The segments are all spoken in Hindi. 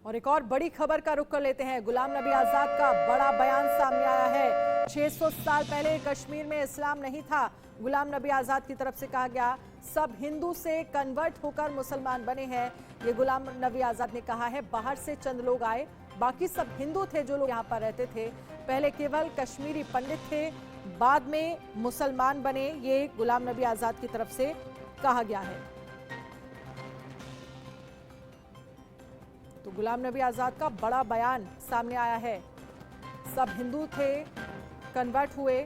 और एक और बड़ी खबर का रुख कर लेते हैं। गुलाम नबी आजाद का बड़ा बयान सामने आया है। 600 साल पहले कश्मीर में इस्लाम नहीं था। गुलाम नबी आजाद की तरफ से कहा गया सब हिंदू से कन्वर्ट होकर मुसलमान बने हैं। ये गुलाम नबी आजाद ने कहा है। बाहर से चंद लोग आए, बाकी सब हिंदू थे जो लोग यहाँ पर रहते थे। पहले केवल कश्मीरी पंडित थे, बाद में मुसलमान बने। ये गुलाम नबी आजाद की तरफ से कहा गया है। तो गुलाम नबी आजाद का बड़ा बयान सामने आया है। सब हिंदू थे, कन्वर्ट हुए,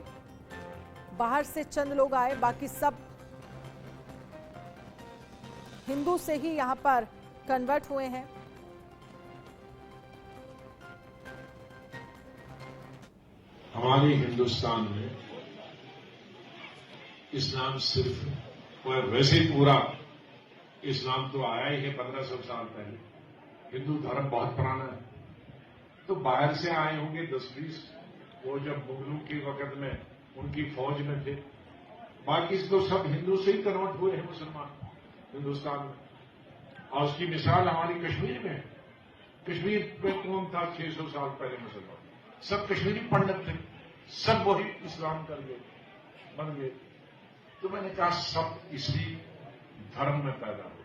बाहर से चंद लोग आए, बाकी सब हिंदू से ही यहां पर कन्वर्ट हुए हैं। हमारे हिंदुस्तान में इस्लाम सिर्फ वैसे पूरा इस्लाम तो आया ही है 1500 साल पहले। हिंदू धर्म बहुत पुराना है। तो बाहर से आए होंगे 10-20, वो जब मुगलों के वक्त में उनकी फौज में थे। बाकी तो सब हिंदू से ही कन्वर्ट हुए हैं मुसलमान हिंदुस्तान में। और उसकी मिसाल हमारी कश्मीर में है। कश्मीर में कौन था 600 साल पहले मुसलमान? सब कश्मीरी पंडित थे, सब वही इस्लाम कर गए, बन गए। तो मैंने कहा सब इसी धर्म में पैदा हुए।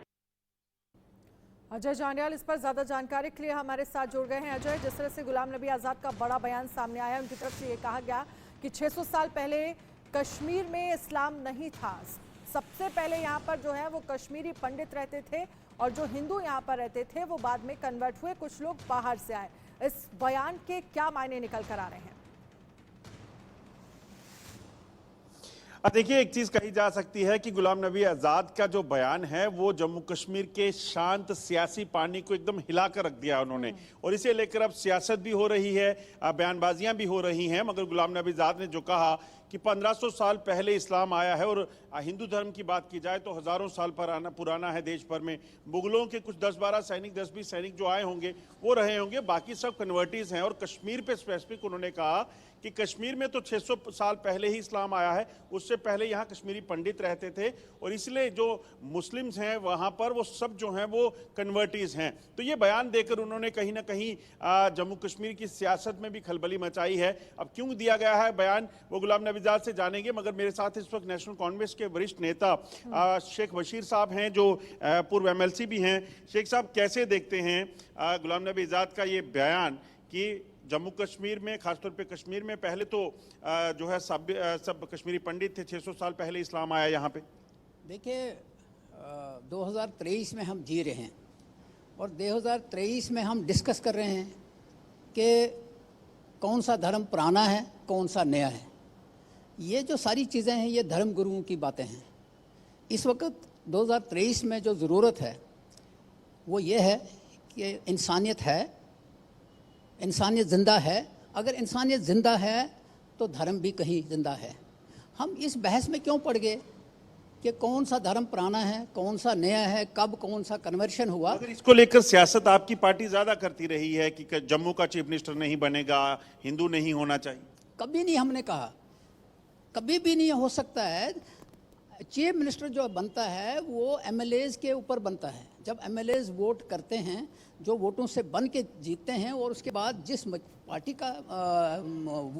अजय जांडियाल इस पर ज्यादा जानकारी के लिए हमारे साथ जुड़ गए हैं। अजय, जिस तरह से गुलाम नबी आजाद का बड़ा बयान सामने आया, उनकी तरफ से ये कहा गया कि 600 साल पहले कश्मीर में इस्लाम नहीं था। सबसे पहले यहाँ पर जो है वो कश्मीरी पंडित रहते थे और जो हिंदू यहाँ पर रहते थे वो बाद में कन्वर्ट हुए, कुछ लोग बाहर से आए। इस बयान के क्या मायने निकल कर आ रहे हैं? देखिए, एक चीज कही जा सकती है कि गुलाम नबी आजाद का जो बयान है वो जम्मू कश्मीर के शांत सियासी पानी को एकदम हिलाकर रख दिया उन्होंने, और इसे लेकर अब सियासत भी हो रही है, बयानबाजियां भी हो रही हैं। मगर गुलाम नबी आजाद ने जो कहा कि 1500 साल पहले इस्लाम आया है, और हिंदू धर्म की बात की जाए तो हजारों साल पुराना है देश भर में। मुगलों के कुछ 10-12 सैनिक, 10-20 सैनिक जो आए होंगे वो रहे होंगे, बाकी सब कन्वर्टीज हैं। और कश्मीर पे स्पेसिफिक उन्होंने कहा कि कश्मीर में तो 600 साल पहले ही इस्लाम आया है, उससे पहले यहाँ कश्मीरी पंडित रहते थे, और इसलिए जो मुस्लिम्स हैं वहाँ पर वो सब जो हैं वो कन्वर्टीज हैं। तो ये बयान देकर उन्होंने कहीं ना कहीं जम्मू कश्मीर की सियासत में भी खलबली मचाई है। अब क्यों दिया गया है बयान, वो गुलाम नबी आजाद से जानेंगे। मगर मेरे साथ इस वक्त नेशनल कांग्रेस के वरिष्ठ नेता शेख बशीर साहब हैं, जो पूर्व MLC भी हैं। शेख साहब, कैसे देखते हैं गुलाम नबी आजाद का ये बयान कि जम्मू कश्मीर में, खासतौर पे कश्मीर में पहले तो जो है सब कश्मीरी पंडित थे, 600 साल पहले इस्लाम आया यहाँ पे? देखिए, 2023 में हम जी रहे हैं और 2023 में हम डिस्कस कर रहे हैं कि कौन सा धर्म पुराना है, कौन सा नया है। ये जो सारी चीज़ें हैं ये धर्म गुरुओं की बातें हैं। इस वक्त 2023 में जो ज़रूरत है वो ये है कि इंसानियत है, इंसानियत ज़िंदा है। अगर इंसानियत ज़िंदा है तो धर्म भी कहीं ज़िंदा है। हम इस बहस में क्यों पड़ गए कि कौन सा धर्म पुराना है, कौन सा नया है, कब कौन सा कन्वर्शन हुआ? अगर इसको लेकर सियासत आपकी पार्टी ज़्यादा करती रही है कि जम्मू का चीफ मिनिस्टर नहीं बनेगा, हिंदू नहीं होना चाहिए। कभी नहीं हमने कहा, कभी भी नहीं हो सकता है। चीफ मिनिस्टर जो बनता है वो MLAs के ऊपर बनता है। जब MLAs वोट करते हैं, जो वोटों से बन के जीतते हैं, और उसके बाद जिस पार्टी का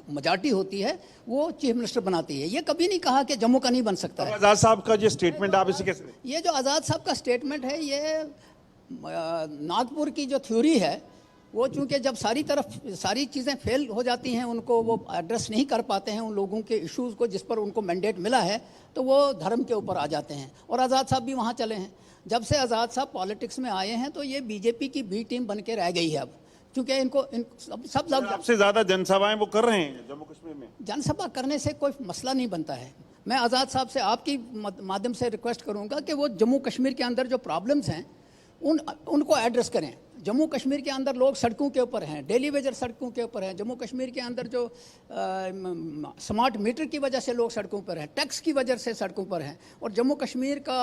मेजॉरिटी होती है वो चीफ मिनिस्टर बनाती है। ये कभी नहीं कहा कि जम्मू का नहीं बन सकता है। आजाद साहब का जो स्टेटमेंट, आप इसे कैसे? ये जो आज़ाद साहब का स्टेटमेंट है ये नागपुर की जो थ्योरी है, वो चूँकि जब सारी चीज़ें फेल हो जाती हैं, उनको वो एड्रेस नहीं कर पाते हैं उन लोगों के इश्यूज़ को जिस पर उनको मैंडेट मिला है, तो वो धर्म के ऊपर आ जाते हैं। और आज़ाद साहब भी वहाँ चले हैं। जब से आज़ाद साहब पॉलिटिक्स में आए हैं तो ये BJP की B टीम बन के रह गई है अब, क्योंकि इनको सबसे ज़्यादा जनसभाएं वो कर रहे हैं जम्मू कश्मीर में। जनसभा करने से कोई मसला नहीं बनता है। मैं आज़ाद साहब से आपकी माध्यम से रिक्वेस्ट करूँगा कि वो जम्मू कश्मीर के अंदर जो प्रॉब्लम्स हैं उनको एड्रेस करें। जम्मू कश्मीर के अंदर लोग सड़कों के ऊपर हैं, डेली वेजर सड़कों के ऊपर हैं। जम्मू कश्मीर के अंदर जो स्मार्ट मीटर की वजह से लोग सड़कों पर हैं, टैक्स की वजह से सड़कों पर हैं। और जम्मू कश्मीर का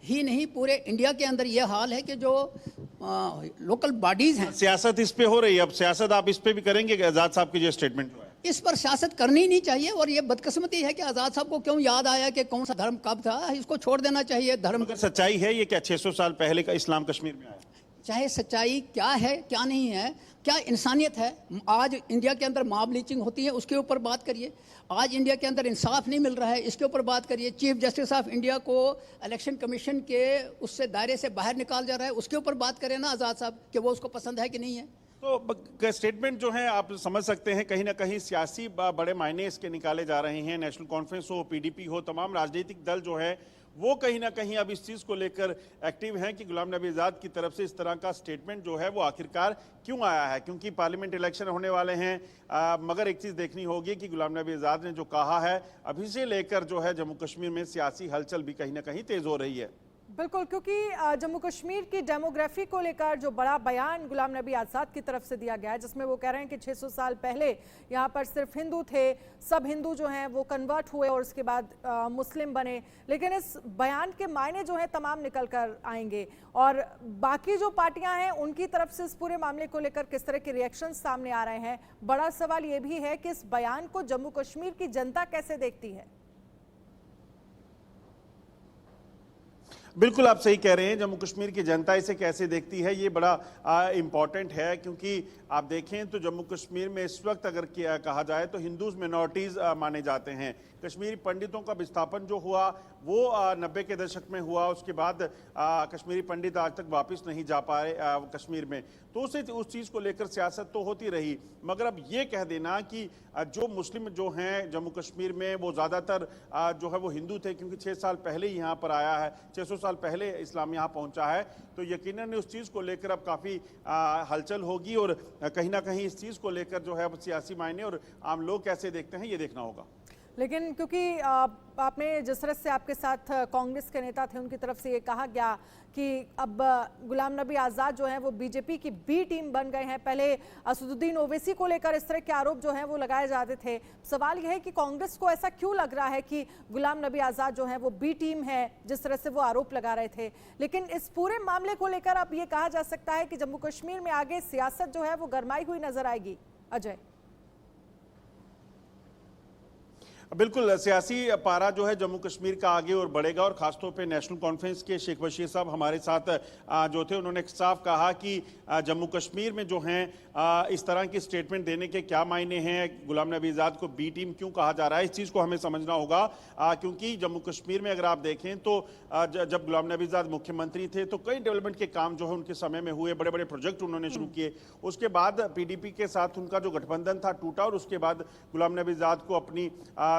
ही नहीं, पूरे इंडिया के अंदर ये हाल है कि जो लोकल बॉडीज़ हैं। सियासत इस पे हो रही है, अब सियासत आप इस पे भी करेंगे? आज़ाद साहब की जो स्टेटमेंट है इस पर सियासत करनी नहीं चाहिए। और ये बदकिस्मती है कि आज़ाद साहब को क्यों याद आया कि कौन सा धर्म कब था। इसको छोड़ देना चाहिए। धर्म सच्चाई है ये क्या 600 साल पहले का इस्लाम कश्मीर में आया? चाहे सच्चाई क्या है क्या नहीं है, क्या इंसानियत है। आज इंडिया के अंदर मॉब लिंचिंग होती है, उसके ऊपर बात करिए। आज इंडिया के अंदर इंसाफ नहीं मिल रहा है, इसके ऊपर बात करिए। चीफ जस्टिस ऑफ इंडिया को इलेक्शन कमीशन के उससे दायरे से बाहर निकाल जा रहा है, उसके ऊपर बात करें ना आज़ाद साहब कि वो उसको पसंद है कि नहीं है। तो स्टेटमेंट जो है आप समझ सकते हैं कहीं ना कहीं सियासी बड़े मायने इसके निकाले जा रहे हैं। नेशनल कॉन्फ्रेंस हो, पीडीपी हो, तमाम राजनीतिक दल जो है वो कहीं ना कहीं अब इस चीज को लेकर एक्टिव हैं कि गुलाम नबी आजाद की तरफ से इस तरह का स्टेटमेंट जो है वो आखिरकार क्यों आया है, क्योंकि पार्लियामेंट इलेक्शन होने वाले हैं। मगर एक चीज देखनी होगी कि गुलाम नबी आजाद ने जो कहा है अभी से लेकर जो है जम्मू कश्मीर में सियासी हलचल भी कहीं ना कहीं तेज हो रही है। बिल्कुल, क्योंकि जम्मू कश्मीर की डेमोग्राफी को लेकर जो बड़ा बयान गुलाम नबी आज़ाद की तरफ से दिया गया है, जिसमें वो कह रहे हैं कि 600 साल पहले यहाँ पर सिर्फ हिंदू थे, सब हिंदू जो हैं वो कन्वर्ट हुए और उसके बाद मुस्लिम बने। लेकिन इस बयान के मायने जो हैं तमाम निकल कर आएंगे और बाकी जो पार्टियां हैं उनकी तरफ से इस पूरे मामले को लेकर किस तरह के रिएक्शन सामने आ रहे हैं। बड़ा सवाल ये भी है कि इस बयान को जम्मू कश्मीर की जनता कैसे देखती है। बिल्कुल आप सही कह रहे हैं, जम्मू कश्मीर की जनता इसे कैसे देखती है ये बड़ा इम्पॉर्टेंट है, क्योंकि आप देखें तो जम्मू कश्मीर में इस वक्त अगर कहा जाए तो हिंदूज मिनॉरिटीज माने जाते हैं। कश्मीरी पंडितों का विस्थापन जो हुआ वो 90 के दशक में हुआ, उसके बाद कश्मीरी पंडित आज तक वापस नहीं जा पाए कश्मीर में, तो उस चीज़ को लेकर सियासत तो होती रही। मगर अब ये कह देना कि जो मुस्लिम जो हैं जम्मू कश्मीर में वो ज़्यादातर जो है वो हिंदू थे, क्योंकि 6 साल पहले ही यहाँ पर आया है, 600 साल पहले इस्लाम यहाँ पहुँचा है, तो यकीनन उस चीज़ को लेकर अब काफ़ी हलचल होगी और कहीं ना कहीं इस चीज़ को लेकर जो है सियासी मायने और आम लोग कैसे देखते हैं ये देखना होगा। लेकिन क्योंकि आपने जिस तरह से आपके साथ कांग्रेस के नेता थे उनकी तरफ से ये कहा गया कि अब गुलाम नबी आज़ाद जो हैं वो बीजेपी की बी टीम बन गए हैं। पहले असदुद्दीन ओवैसी को लेकर इस तरह के आरोप जो हैं वो लगाए जाते थे। सवाल यह है कि कांग्रेस को ऐसा क्यों लग रहा है कि गुलाम नबी आज़ाद जो हैं वो बी टीम है, जिस तरह से वो आरोप लगा रहे थे। लेकिन इस पूरे मामले को लेकर अब ये कहा जा सकता है कि जम्मू कश्मीर में आगे सियासत जो है वो गरमाई हुई नजर आएगी। अजय, बिल्कुल, सियासी पारा जो है जम्मू कश्मीर का आगे और बढ़ेगा और खासतौर पे नेशनल कॉन्फ्रेंस के शेख बशीर साहब हमारे साथ जो थे उन्होंने साफ कहा कि जम्मू कश्मीर में जो हैं इस तरह की स्टेटमेंट देने के क्या मायने हैं, गुलाम नबी आज़ाद को बी टीम क्यों कहा जा रहा है, इस चीज़ को हमें समझना होगा। क्योंकि जम्मू कश्मीर में अगर आप देखें तो जब गुलाम नबी आज़ाद मुख्यमंत्री थे तो कई डेवलपमेंट के काम जो है उनके समय में हुए, बड़े बड़े प्रोजेक्ट उन्होंने शुरू किए। उसके बाद पीडीपी के साथ उनका जो गठबंधन था टूटा और उसके बाद गुलाम नबी आज़ाद को अपनी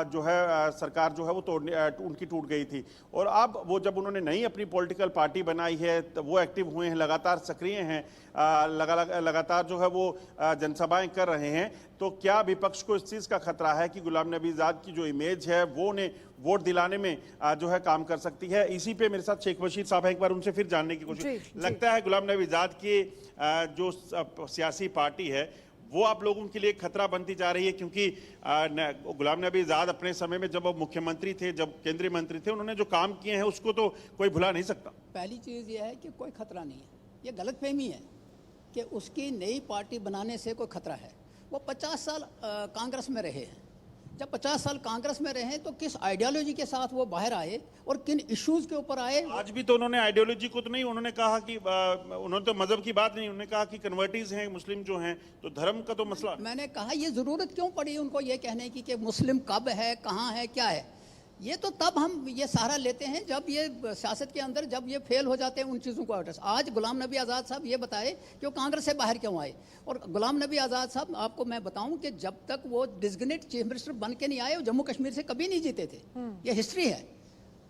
जो है सरकार जो है वो उनकी टूट गई थी। और अब वो जब उन्होंने नई अपनी पॉलिटिकल पार्टी बनाई है तो वो एक्टिव हुए हैं, लगातार सक्रिय हैं, लगातार जो है वो जनसभाएं कर रहे हैं। तो क्या विपक्ष को इस चीज़ का खतरा है कि गुलाम नबी आज़ाद की जो इमेज है वो उन्हें वोट दिलाने में जो है काम कर सकती है? इसी पे मेरे साथ शेख बशीर साहब है, एक बार उनसे फिर जानने की कोशिश। लगता है गुलाम नबी आज़ाद की जो सियासी पार्टी है वो आप लोगों के लिए खतरा बनती जा रही है, क्योंकि गुलाम नबी आज़ाद अपने समय में जब वो मुख्यमंत्री थे, जब केंद्रीय मंत्री थे, उन्होंने जो काम किए हैं उसको तो कोई भुला नहीं सकता। पहली चीज़ ये है कि कोई खतरा नहीं है, ये गलतफहमी है कि उसकी नई पार्टी बनाने से कोई खतरा है। वो 50 साल कांग्रेस में रहे हैं, जब 50 साल कांग्रेस में रहे तो किस आइडियोलॉजी के साथ वो बाहर आए और किन इश्यूज के ऊपर आए? आज भी तो उन्होंने आइडियोलॉजी को तो नहीं, उन्होंने कहा कि उन्होंने तो मजहब की बात नहीं, उन्होंने कहा कि कन्वर्टीज हैं मुस्लिम जो हैं, तो धर्म का तो मसला। मैंने कहा ये जरूरत क्यों पड़ी उनको ये कहने की कि मुस्लिम कब है, कहाँ है, क्या है? ये तो तब हम ये सहारा लेते हैं जब ये सियासत के अंदर जब ये फेल हो जाते हैं उन चीज़ों को एड्रेस। आज गुलाम नबी आज़ाद साहब ये बताए कि वो कांग्रेस से बाहर क्यों आए। और गुलाम नबी आज़ाद साहब आपको मैं बताऊं कि जब तक वो डिजिग्नेट चीफ मिनिस्टर बन के नहीं आए वो जम्मू कश्मीर से कभी नहीं जीते थे, ये हिस्ट्री है।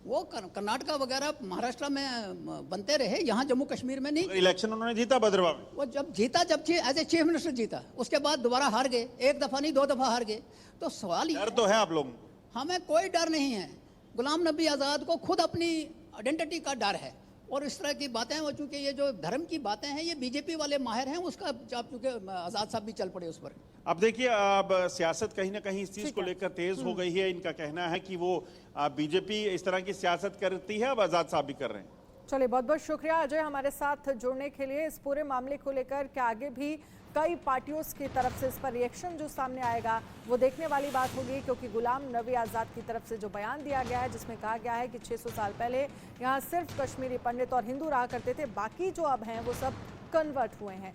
वो कर्नाटका वगैरह महाराष्ट्र में बनते रहे, यहाँ जम्मू कश्मीर में नहीं। इलेक्शन उन्होंने जीता भद्रवा में, वो जब जीता जब एज ए चीफ मिनिस्टर जीता, उसके बाद दोबारा हार गए, एक दफ़ा नहीं 2 दफ़ा हार गए। तो सवाल डर तो है आप लोग? हमें कोई डर नहीं है। गुलाम नबी आज़ाद को खुद अपनी आइडेंटिटी का डर है और इस तरह की बातें हैं। चूंकि ये जो धर्म की बातें हैं ये बीजेपी वाले माहिर हैं, उसका चूंकि आज़ाद साहब भी चल पड़े उस पर। अब देखिए, अब सियासत कहीं ना कहीं इस चीज को लेकर तेज हो गई है। इनका कहना है कि वो बीजेपी इस तरह की सियासत करती है, अब आज़ाद साहब भी कर रहे हैं। चलिए, बहुत बहुत शुक्रिया अजय हमारे साथ जुड़ने के लिए। इस पूरे मामले को लेकर क्या आगे भी कई पार्टियों की तरफ से इस पर रिएक्शन जो सामने आएगा वो देखने वाली बात होगी, क्योंकि गुलाम नबी आज़ाद की तरफ से जो बयान दिया गया है जिसमें कहा गया है कि 600 साल पहले यहाँ सिर्फ कश्मीरी पंडित और हिंदू रहा करते थे, बाकी जो अब हैं वो सब कन्वर्ट हुए हैं।